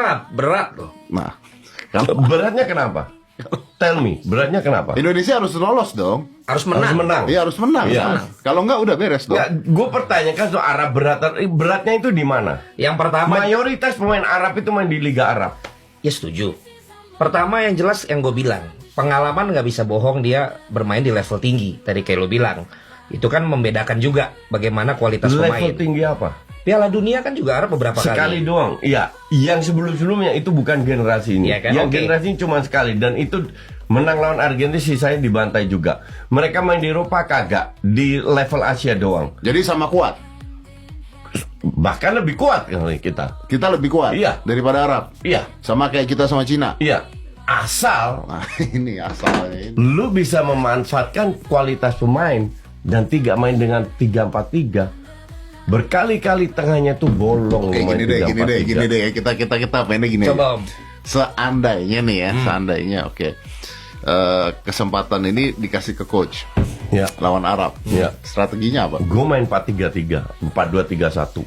mah berat loh. Nah, kalau Beratnya kenapa? Tell me, beratnya kenapa? Indonesia harus lolos dong. Harus menang. Iya harus menang. Iya. Kan? Kalau enggak udah beres dong. Gue pertanyakan soal Arab beratnya itu di mana? Yang pertama, Mayoritas pemain Arab itu main di Liga Arab. ya setuju. Pertama yang jelas yang gue bilang, pengalaman nggak bisa bohong, dia bermain di level tinggi. Tadi kayak lo bilang, itu kan membedakan juga bagaimana kualitas Level pemain. tinggi apa? Piala Dunia kan juga Arab beberapa Sekali kali. doang. Iya, yang sebelum-sebelumnya itu bukan generasi ini. Iya kan? Yang Oke. generasi ini cuma sekali dan itu menang lawan Argentina, sisanya dibantai juga. Mereka main di Eropa kagak, di level Asia doang. Jadi sama kuat. Bahkan lebih kuat kali kita. Kita lebih kuat Iya. daripada Arab. Iya, Sama kayak kita sama Cina. iya. Asal Nah, ini asalnya ini. lu bisa memanfaatkan kualitas pemain dan tidak main dengan 3-4-3. Berkali-kali tengahnya tuh bolong Oke, lu main gini 3-4-3. deh. Kita mainnya gini. Coba Om. Seandainya nih ya, seandainya oke. Kesempatan ini dikasih ke coach Ya. lawan Arab. Ya. Strateginya apa? Gue main 4-3-3, 4-2-3-1,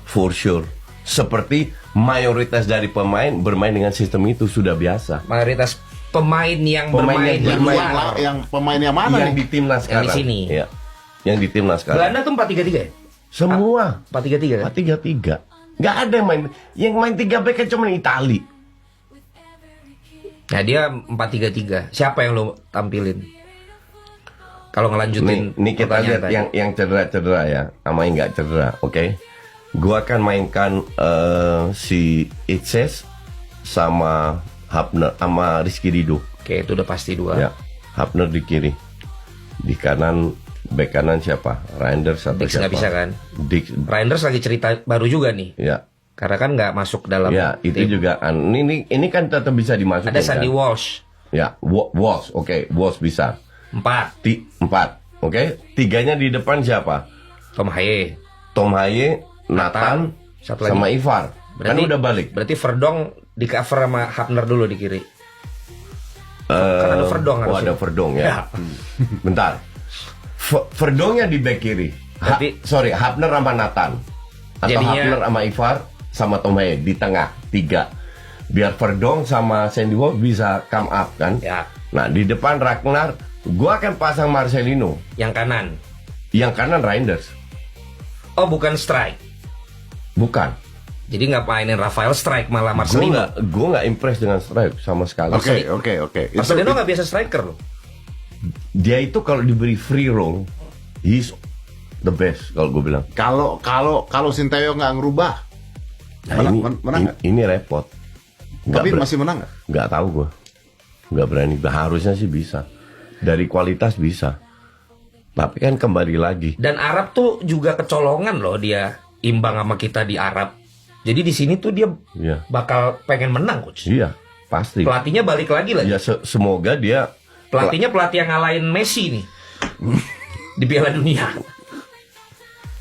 for sure. Seperti mayoritas dari pemain bermain dengan sistem itu sudah biasa. Mayoritas pemain yang Pemain bermain di yang luar. Yang pemain yang mana Yang nih? di timnas Yang sekarang. di sini. Iya. Yang di timnas sekarang. Belanda tuh 4-3-3 ya? Semua 4-3-3 kan? 4-3-3. Nggak ada yang main 3 back kan cuma Itali. Nah dia 4-3-3. Siapa yang lo tampilin? Kalau ngelanjutin Ini kita pertanyaan lihat tadi. yang cedera-cedera ya, sama yang nggak cedera, oke? Gua akan mainkan si Itses sama Hapner sama Rizky Ridho. Oke, itu udah pasti dua. Ya, Hapner di kiri, di kanan back kanan siapa? Reinders atau Dix siapa? nggak bisa kan? Dix, Reinders lagi cerita baru juga nih. ya, Karena kan nggak masuk dalam ya itu tim. juga. Ini kan tetap bisa dimasukin. Ada Sandy kan? Walsh Ya, Walsh, oke, Walsh bisa. 4. 4, oke. 3-nya di depan siapa? Tom Haye. Tom Haye, Nathan, Satu lagi. sama Ivar. Kan udah balik. Berarti Verdong di cover sama Hapner dulu di kiri. Kan ada Verdong Oh, harusnya. ada Verdong ya. Ya. Bentar. Verdongnya di back kiri. Berarti- Sorry, Hapner sama Nathan. Atau Jadinya- Hapner sama Ivar sama Tom Haye di tengah 3. Biar Verdong sama Sandy Walsh bisa come up kan. Ya. Nah, di depan Ragnar, gua akan pasang Marcelino. Yang kanan. Yang kanan Reinders. Oh, bukan strike. Bukan. Jadi nggak mainin Rafael strike malah Marcelino. Gue nggak impress dengan Strike sama sekali. Oke. Marcelino nggak biasa striker loh. Dia itu kalau diberi free roll, he's the best kalau gue bilang. Kalau Sinteyong nggak ngerubah, menang nggak? Ini repot. Tapi masih menang nggak? Nggak tahu gue. Nggak berani. Harusnya sih bisa. Dari kualitas bisa. Tapi kan kembali lagi. Dan Arab tuh juga kecolongan loh, dia imbang sama kita di Arab. Jadi di sini tuh dia Iya. bakal pengen menang, coach. Iya, pasti. Pelatihnya balik lagi lagi. Ya semoga dia Pelatihnya pelatih yang ngalahin Messi nih di Piala Dunia.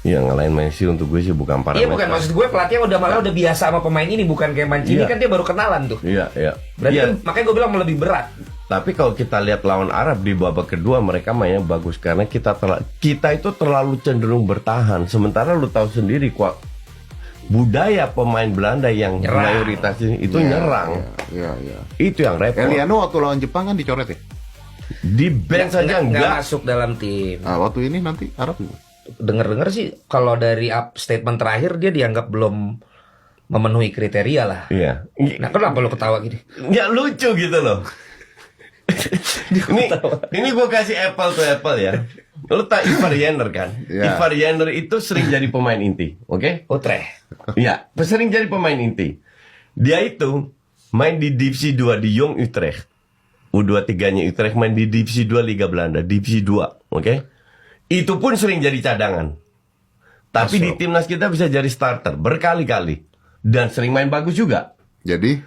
ya ngalahin Messi untuk gue sih bukan parameter. Iya, bukan maksud gue pelatihnya udah biasa sama pemain ini, bukan kayak Mancini. Iya. Kan dia baru kenalan tuh. Iya, iya. Berarti Iya. kan, makanya gue bilang lebih berat. Tapi kalau kita lihat lawan Arab di babak kedua, mereka mainnya bagus karena kita itu terlalu cenderung bertahan. Sementara lu tahu sendiri kok budaya pemain Belanda yang Nyerang. mayoritas ini itu nyerang. Iya. Itu yang repot. Eliano waktu lawan Jepang kan dicoret ya? Di bench saja Nggak enggak. masuk dalam tim. Nah, waktu ini nanti Arab Dengar-dengar sih kalau dari statement terakhir dia dianggap belum memenuhi kriteria lah. Iya. Nah, kenapa lo ketawa gini? Ya lucu gitu loh. ini gue kasih apple to apple ya. Lu tak Ivar Jenner kan? Iya. Ivar Jenner itu sering jadi pemain inti, oke? Utrecht. Iya, sering jadi pemain inti. Dia itu main di Divisi 2 di Jong Utrecht. U23-nya Utrecht main di Divisi 2 Liga Belanda, Divisi 2, oke? Itu pun sering jadi cadangan. Tapi di timnas kita bisa jadi starter berkali-kali dan sering main bagus juga. jadi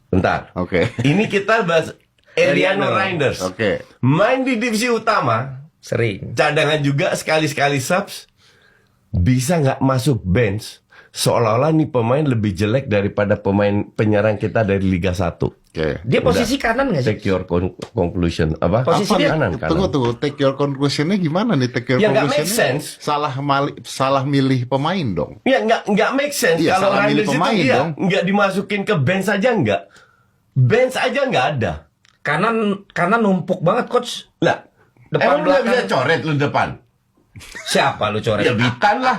Bentar. oke. Ini kita bahas Eliano Reinders. Oke. Main di divisi utama, Sering. cadangan juga sekali-sekali subs. Bisa nggak masuk bench seolah-olah nih pemain lebih jelek daripada pemain penyerang kita dari Liga 1. Oke. Dia posisi kanan nggak sih? Take your conclusion. Apa? Posisi dia- kanan. Tunggu, take your conclusionnya gimana nih? Take your Ya, nggak conclusionnya make sense. salah milih pemain dong. Ya nggak make sense Iya, kalau salah milih Reinders itu pemain dia dong. nggak dimasukin ke bench aja nggak. Bench aja nggak ada. Karena numpuk banget coach. Lah, Depan emang lu nggak belakang. bisa coret lu depan? Siapa lu coret? Ya Witan lah.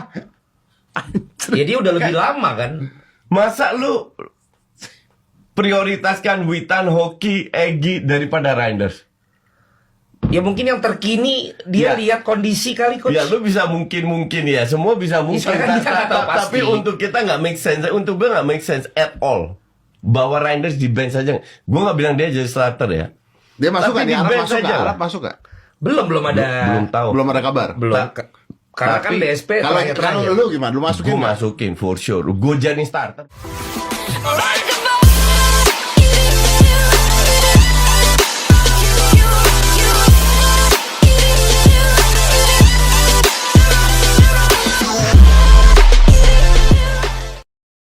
Ya dia udah lebih lama kan. Masa lu prioritaskan Witan, Hoki, Egy daripada Reinders? Ya mungkin yang terkini dia Ya. lihat kondisi kali coach. Ya lu bisa mungkin ya, semua bisa mungkin. Sekarang kita nggak tahu Tapi pasti. untuk kita nggak make sense, untuk gue nggak make sense at all. Bawa Reinders di bench aja. Gue nggak bilang dia jadi starter ya. Dia masuk Tapi nggak? Di di Arab bench masuk aja nggak? lah. Arab masuk nggak? Belum ada. Belum tahu. Belum ada kabar. Belum. Karena kan Tapi- DSP Kalau terakhir. lu gimana? Lu masukin Gue nggak? masukin for sure. Gue jadi starter. Alright,